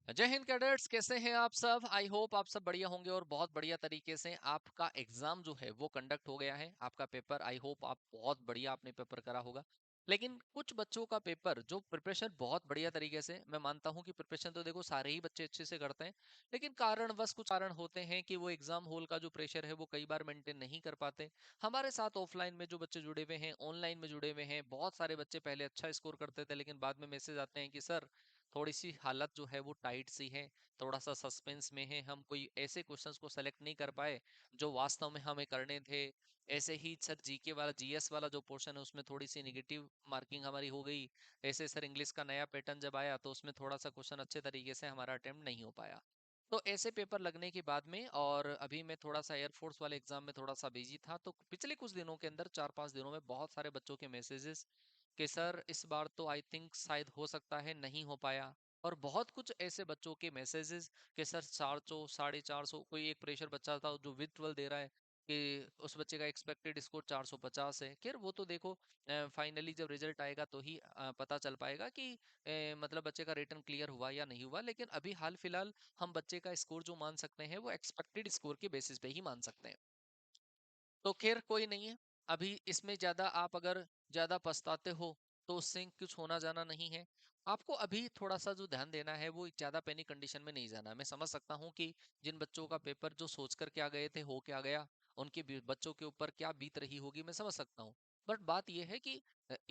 जय हिंद कैडेट्स, कैसे हैं आप सब। आई होप आप सब बढ़िया होंगे और बहुत बढ़िया तरीके से आपका एग्जाम जो है वो कंडक्ट हो गया है। आपका पेपर, आई होप आप बहुत बढ़िया आपने पेपर करा होगा। लेकिन कुछ बच्चों का पेपर जो प्रिपरेशन बहुत बढ़िया तरीके से, मैं मानता हूं कि प्रिपरेशन तो देखो सारे ही बच्चे अच्छे से करते हैं, लेकिन कारणवश कुछ कारण होते हैं कि वो एग्जाम हॉल का जो प्रेशर है वो कई बार मेंटेन नहीं कर पाते। हमारे साथ ऑफलाइन में जो बच्चे जुड़े हुए हैं, ऑनलाइन में जुड़े हुए हैं, बहुत सारे बच्चे पहले अच्छा स्कोर करते थे लेकिन बाद में मैसेज आते हैं कि सर थोड़ी सी हालत जो है वो टाइट सी है, थोड़ा सा सस्पेंस में है, हम कोई ऐसे क्वेश्चंस को सेलेक्ट नहीं कर पाए जो वास्तव में हमें करने थे। ऐसे ही सर जीके वाला, जीएस वाला जो पोर्शन है उसमें थोड़ी सी निगेटिव मार्किंग हमारी हो गई। ऐसे सर इंग्लिश का नया पैटर्न जब आया तो उसमें थोड़ा सा क्वेश्चन अच्छे तरीके से हमारा अटेम्प्ट नहीं हो पाया। तो ऐसे पेपर लगने के बाद में, और अभी मैं थोड़ा सा एयरफोर्स वाले एग्जाम में थोड़ा सा बिजी था, तो पिछले कुछ दिनों के अंदर 4-5 दिनों में बहुत सारे बच्चों के मैसेजेस कि सर इस बार तो आई थिंक शायद हो सकता है नहीं हो पाया। और बहुत कुछ ऐसे बच्चों के मैसेजेस कि सर 400, 450, कोई एक प्रेशर बच्चा था जो विद 12 दे रहा है कि उस बच्चे का एक्सपेक्टेड स्कोर 450 है। खैर वो तो देखो फाइनली जब रिजल्ट आएगा तो ही पता चल पाएगा कि मतलब बच्चे का रिटर्न क्लियर हुआ या नहीं हुआ। लेकिन अभी हाल फिलहाल हम बच्चे का स्कोर जो मान सकते हैं वो एक्सपेक्टेड स्कोर के बेसिस पे ही मान सकते हैं। तो खैर कोई नहीं है। अभी इसमें ज्यादा आप अगर ज्यादा पछताते हो तो उससे कुछ होना जाना नहीं है। आपको अभी थोड़ा सा जो ध्यान देना है वो ज्यादा पैनिक कंडीशन में नहीं जाना है। मैं समझ सकता हूँ कि जिन बच्चों का पेपर जो सोच कर के आ गए थे हो क्या गया, उनके बच्चों के ऊपर क्या बीत रही होगी, मैं समझ सकता हूँ। बट बात यह है कि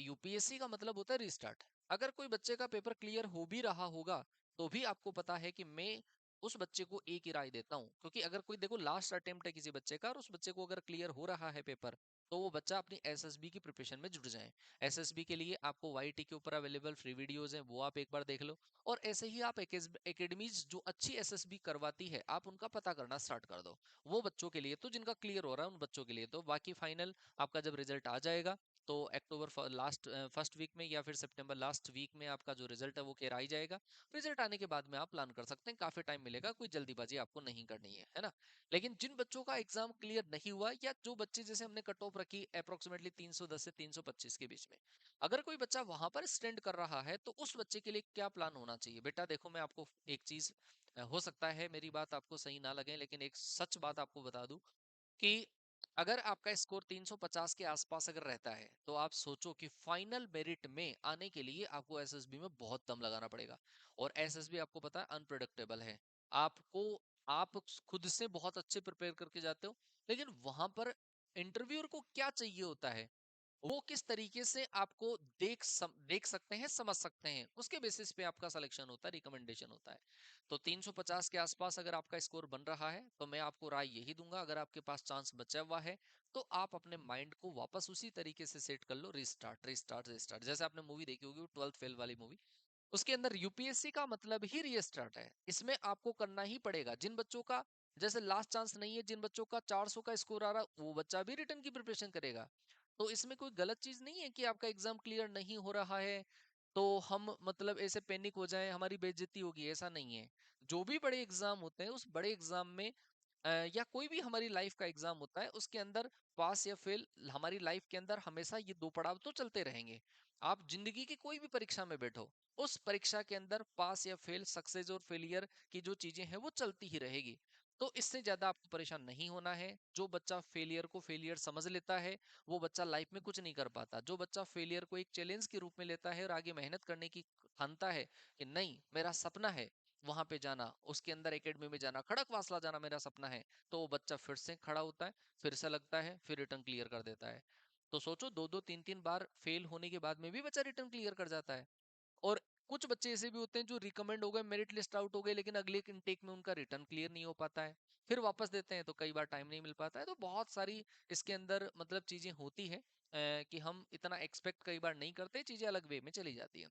यूपीएससी का मतलब होता है रिस्टार्ट। अगर कोई बच्चे का पेपर क्लियर हो भी रहा होगा तो भी आपको पता है कि मैं उस बच्चे को एक ही राय देता हूँ, क्योंकि अगर कोई देखो लास्ट अटेम्प्ट है किसी बच्चे का और उस बच्चे को अगर क्लियर हो रहा है पेपर, तो वो बच्चा अपनी एसएसबी की प्रिपरेशन में जुट जाए। एसएसबी के लिए आपको वाईटी के ऊपर अवेलेबल फ्री वीडियोस हैं, वो आप एक बार देख लो। और ऐसे ही आप एकेडमीज जो अच्छी एसएसबी करवाती है आप उनका पता करना स्टार्ट कर दो। वो बच्चों के लिए तो जिनका क्लियर हो रहा है उन बच्चों के लिए तो बाकी फाइनल आपका जब रिजल्ट आ जाएगा तो अक्टूबर लास्ट फर्स्ट वीक में या फिर सितंबर लास्ट वीक में आपका जो रिजल्ट है वो केर आ ही जाएगा। रिजल्ट आने के बाद में आप प्लान कर सकते हैं, काफी टाइम मिलेगा, कोई जल्दीबाजी आपको नहीं करनी है ना। लेकिन जिन बच्चों का एग्जाम क्लियर नहीं हुआ या जो बच्चे जैसे हमने कट ऑफ रखी अप्रोक्सीमेटली 310 से 325 के बीच में, अगर कोई बच्चा वहां पर स्टैंड कर रहा है तो उस बच्चे के लिए क्या प्लान होना चाहिए। बेटा देखो मैं आपको एक चीज, हो सकता है मेरी बात आपको सही ना लगे लेकिन एक सच बात आपको बता दूं कि अगर आपका स्कोर 350 के आसपास अगर रहता है तो आप सोचो कि फाइनल मेरिट में आने के लिए आपको एसएसबी में बहुत दम लगाना पड़ेगा। और एसएसबी आपको पता है अनप्रेडिक्टेबल है। आपको, आप खुद से बहुत अच्छे प्रिपेयर करके जाते हो लेकिन वहां पर इंटरव्यूअर को क्या चाहिए होता है, वो किस तरीके से आपको देख सकते हैं, समझ सकते हैं, उसके बेसिस पे आपका सिलेक्शन होता है, रिकमेंडेशन होता है। तो 350 के आसपास अगर आपका स्कोर बन रहा है तो मैं आपको राय यही दूंगा, अगर आपके पास चांस बचा हुआ है तो आप अपने माइंड को वापस उसी तरीके से सेट कर लो, रिस्टार्ट रिस्टार्ट रिस्टार्ट। जैसे आपने मूवी देखी होगी 12th फेल वाली मूवी, उसके अंदर यूपीएससी का मतलब ही रीस्टार्ट है। इसमें आपको करना ही पड़ेगा। जिन बच्चों का जैसे लास्ट चांस नहीं है, जिन बच्चों का 400 का स्कोर आ रहा वो बच्चा भी रिटर्न की प्रिपरेशन करेगा। तो इसमें कोई गलत चीज नहीं है कि आपका एग्जाम क्लियर नहीं हो रहा है तो हम मतलब ऐसे पैनिक हो जाएं, हमारी बेइज्जती होगी, ऐसा नहीं है। जो भी बड़े एग्जाम होते हैं उस बड़े एग्जाम में या कोई भी हमारी लाइफ का एग्जाम होता है उसके अंदर पास या फेल, हमारी लाइफ के अंदर हमेशा ये दो पड़ाव तो चलते रहेंगे। आप जिंदगी की कोई भी परीक्षा में बैठो, उस परीक्षा के अंदर पास या फेल, सक्सेस और फेलियर की जो चीजें हैं वो चलती ही रहेगी। तो इससे ज्यादा आपको परेशान नहीं होना है। जो बच्चा फेलियर को फेलियर समझ लेता है वो बच्चा लाइफ में कुछ नहीं कर पाता। जो बच्चा फेलियर को एक चैलेंज के रूप में लेता है और आगे मेहनत करने की ठानता है कि नहीं मेरा सपना है वहां पे जाना, उसके अंदर एकेडमी में जाना, खड़क वासला जाना मेरा सपना है, तो वो बच्चा फिर से खड़ा होता है, फिर से लगता है, फिर रिटर्न क्लियर कर देता है। तो सोचो 2-2 3-3 बार फेल होने के बाद में भी बच्चा रिटर्न क्लियर कर जाता है। और कुछ बच्चे ऐसे भी होते हैं जो रिकमेंड हो गए, मेरिट लिस्ट आउट हो गए, लेकिन अगले इनटेक में उनका रिटर्न क्लियर नहीं हो पाता है, फिर वापस देते हैं तो कई बार टाइम नहीं मिल पाता है। तो बहुत सारी इसके अंदर मतलब चीजें होती है कि हम इतना एक्सपेक्ट कई बार नहीं करते, चीजें अलग वे में चली जाती है।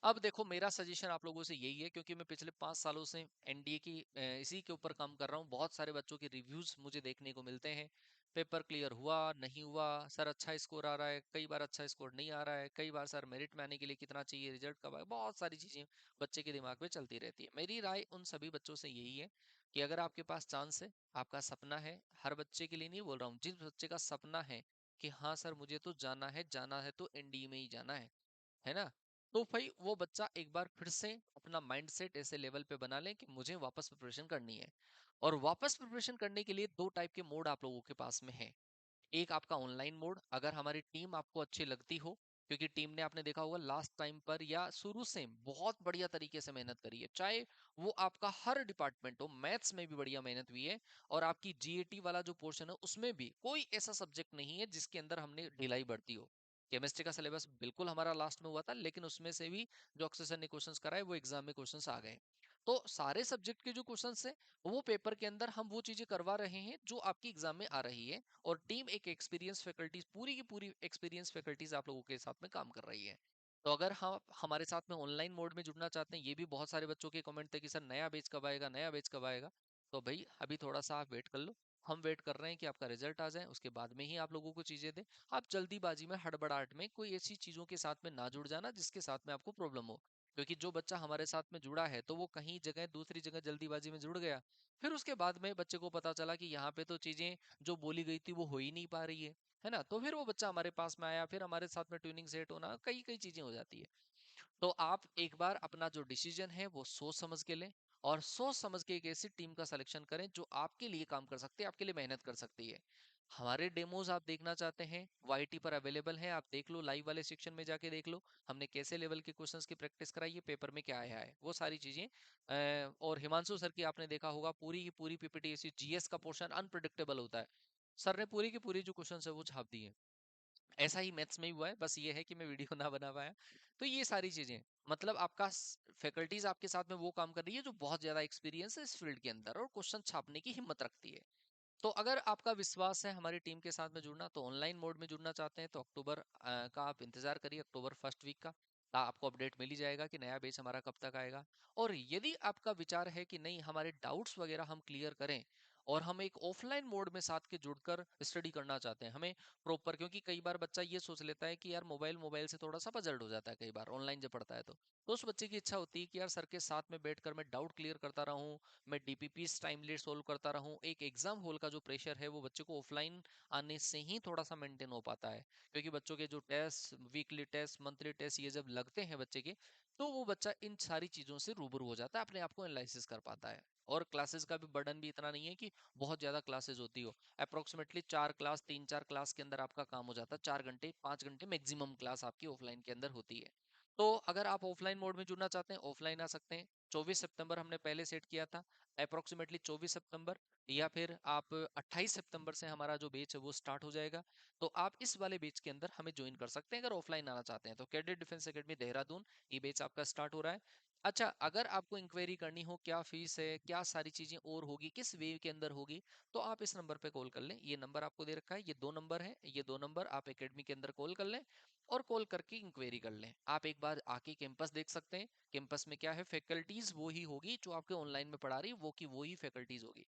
अब देखो मेरा सजेशन आप लोगों से यही है, क्योंकि मैं पिछले 5 सालों से एनडीए की इसी के ऊपर काम कर रहा हूँ। बहुत सारे बच्चों के रिव्यूज मुझे देखने को मिलते हैं, पेपर क्लियर हुआ नहीं हुआ, सर अच्छा स्कोर आ रहा है, कई बार अच्छा स्कोर नहीं आ रहा है, कई बार सर मेरिट में आने के लिए कितना चाहिए, रिजल्ट कब आए, बहुत सारी चीजें बच्चे के दिमाग में चलती रहती है। मेरी राय उन सभी बच्चों से यही है कि अगर आपके पास चांस है, आपका सपना है, हर बच्चे के लिए नहीं बोल रहा हूँ, जिस बच्चे का सपना है कि हाँ सर मुझे तो जाना है, जाना है तो एनडीए में ही जाना है ना, तो भाई वो बच्चा एक बार फिर से अपना माइंडसेट ऐसे लेवल पे बना ले कि मुझे वापस प्रिपरेशन करनी है। और वापस प्रिपरेशन करने के लिए दो टाइप के मोड आप लोगों के पास में है। एक आपका ऑनलाइन मोड, अगर हमारी टीम आपको अच्छी लगती हो, क्योंकि टीम ने आपने देखा होगा लास्ट टाइम पर या शुरू से बहुत बढ़िया तरीके से मेहनत करी है, चाहे वो आपका हर डिपार्टमेंट हो, मैथ्स में भी बढ़िया मेहनत हुई है, और आपकी जीएटी वाला जो पोर्शन है उसमें भी कोई ऐसा सब्जेक्ट नहीं है जिसके अंदर हमने ढिलाई बढ़ती हो। केमिस्ट्री का सिलेबस बिल्कुल हमारा लास्ट में हुआ था, लेकिन उसमें से भी जो अक्षय सर ने क्वेश्चंस कराए वो एग्जाम में क्वेश्चंस आ गए। तो सारे सब्जेक्ट के जो क्वेश्चंस है वो पेपर के अंदर हम वो चीजें करवा रहे हैं जो आपकी एग्जाम में आ रही है, और टीम एक एक्सपीरियंस फैकल्टीज, पूरी की पूरी एक्सपीरियंस फैकल्टीज आप लोगों के साथ में काम कर रही है। तो अगर हम हमारे साथ में ऑनलाइन मोड में जुड़ना चाहते हैं, ये भी बहुत सारे बच्चों के कमेंट थे कि सर नया बैच कब आएगा, नया बैच कब आएगा। तो भाई अभी थोड़ा सा आप वेट कर लो। हम वेट कर रहे हैं कि आपका रिजल्ट आ जाए, उसके बाद में ही आप लोगों को चीजें दें। आप जल्दीबाजी में, हड़बड़ाहट में कोई ऐसी चीजों के साथ में ना जुड़ जाना जिसके साथ में आपको प्रॉब्लम हो। क्योंकि जो बच्चा हमारे साथ में जुड़ा है तो वो कहीं जगह दूसरी जगह जल्दीबाजी में जुड़ गया, फिर उसके बाद में बच्चे को पता चला कि यहाँ पे तो चीजें जो बोली गई थी वो हो ही नहीं पा रही है ना, तो फिर वो बच्चा हमारे पास में आया, फिर हमारे साथ में ट्यूनिंग सेट होना, कई कई चीजें हो जाती है। तो आप एक बार अपना जो डिसीजन है वो सोच समझ के लें, और सोच समझ के एक ऐसी टीम का सिलेक्शन करें जो आपके लिए काम कर सकती है, आपके लिए मेहनत कर सकती है। हमारे डेमोज आप देखना चाहते हैं, वाईटी पर अवेलेबल है, आप देख लो, लाइव वाले सेक्शन में जाके देख लो हमने कैसे लेवल के क्वेश्चंस की प्रैक्टिस कराई है, पेपर में क्या आया है, वो सारी चीजें। और हिमांशु सर की आपने देखा होगा पूरी की पूरी पीपीटी ऐसी, जीएस का पोर्शन अनप्रिडिक्टेबल होता है, सर ने पूरी की पूरी जो क्वेश्चन है वो छाप दी है। ऐसा ही मैथ्स में ही हुआ है, बस ये है कि मैं वीडियो ना बना पाया। तो ये सारी चीजें, मतलब आपका फैकल्टीज आपके साथ में वो काम कर रही है जो बहुत ज्यादा एक्सपीरियंस है इस फील्ड के अंदर और क्वेश्चन छापने की हिम्मत रखती है। तो अगर आपका विश्वास है हमारी टीम के साथ में जुड़ना, तो ऑनलाइन मोड में जुड़ना चाहते हैं तो अक्टूबर का आप इंतजार करिए, अक्टूबर फर्स्ट वीक का। आपको अपडेट मिल ही जाएगा कि नया बैच हमारा कब तक आएगा। और यदि आपका विचार है कि नहीं, हमारे डाउट्स वगैरह हम क्लियर करें और हम एक ऑफलाइन मोड में साथ के जुड़कर स्टडी करना चाहते हैं, हमें प्रॉपर, क्योंकि कई बार बच्चा ये सोच लेता है कि यार मोबाइल मोबाइल से थोड़ा सा पजल्ड हो जाता है कई बार ऑनलाइन जब पढ़ता है तो उस बच्चे की इच्छा होती है कि यार सर के साथ में बैठकर मैं डाउट क्लियर करता रहूं, मैं डीपीपी टाइमली सोल्व करता रहूं। एक एग्जाम हॉल का जो प्रेशर है वो बच्चे को ऑफलाइन आने से ही थोड़ा सा मेंटेन हो पाता है, क्योंकि बच्चों के जो test, weekly test, monthly test, ये जब लगते हैं बच्चे के, तो वो बच्चा इन सारी चीजों से रूबरू हो जाता है, अपने आप को एनालिसिस कर पाता है। और क्लासेस का भी बर्डन भी इतना नहीं है कि बहुत ज्यादा क्लासेस होती हो। अप्रोक्सीमेटली 4 क्लास, 3-4 क्लास के अंदर आपका काम हो जाता है, 4 घंटे 5 घंटे मैक्सिमम क्लास आपकी ऑफलाइन के अंदर होती है। तो अगर आप ऑफलाइन मोड में जुड़ना चाहते हैं, ऑफलाइन आ सकते हैं। 24 सितंबर हमने पहले सेट किया था, अप्रोक्सीमेटली 24 सितंबर, या फिर आप 28 सितंबर से हमारा जो बेच है वो स्टार्ट हो जाएगा। तो आप इस वाले बेच के अंदर हमें ज्वाइन कर सकते हैं अगर ऑफलाइन आना चाहते हैं तो। कैडेट डिफेंस एकेडमी देहरादून, ये बेच आपका स्टार्ट हो रहा है। अच्छा, अगर आपको इंक्वायरी करनी हो क्या फीस है, क्या सारी चीजें और होगी, किस वे के अंदर होगी, तो आप इस नंबर पे कॉल कर लें। ये नंबर आपको दे रखा है, ये 2 नंबर है, ये 2 नंबर आप एकेडमी के अंदर कॉल कर लें और कॉल करके इंक्वायरी कर लें। आप एक बार आके कैंपस देख सकते हैं, कैंपस में क्या है, फैकल्टीज वो ही होगी जो आपके ऑनलाइन में पढ़ा रही, वो की वो ही फैकल्टीज होगी।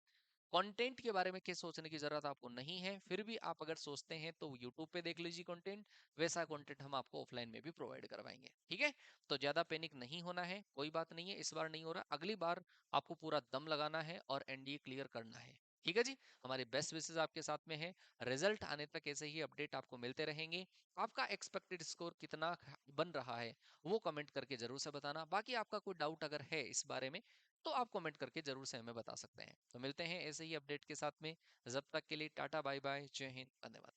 कंटेंट के बारे में क्या सोचने की जरूरत आपको नहीं है, फिर भी आप अगर सोचते हैं तो यूट्यूब पे देख लीजिए कंटेंट, वैसा कंटेंट हम आपको ऑफलाइन में भी प्रोवाइड करवाएंगे, ठीक है। तो ज्यादा पैनिक नहीं होना है, कोई बात नहीं है, इस बार नहीं हो रहा, अगली बार आपको पूरा दम लगाना है और एनडीए क्लियर करना है, ठीक है जी। हमारी बेस्ट विशेष आपके साथ में है। रिजल्ट आने तक ऐसे ही अपडेट आपको मिलते रहेंगे। आपका एक्सपेक्टेड स्कोर कितना बन रहा है वो कमेंट करके जरूर से बताना। बाकी आपका कोई डाउट अगर है इस बारे में तो आप कमेंट करके जरूर से हमें बता सकते हैं। तो मिलते हैं ऐसे ही अपडेट के साथ में, जब तक के लिए टाटा बाय बाय, जय हिंद, धन्यवाद।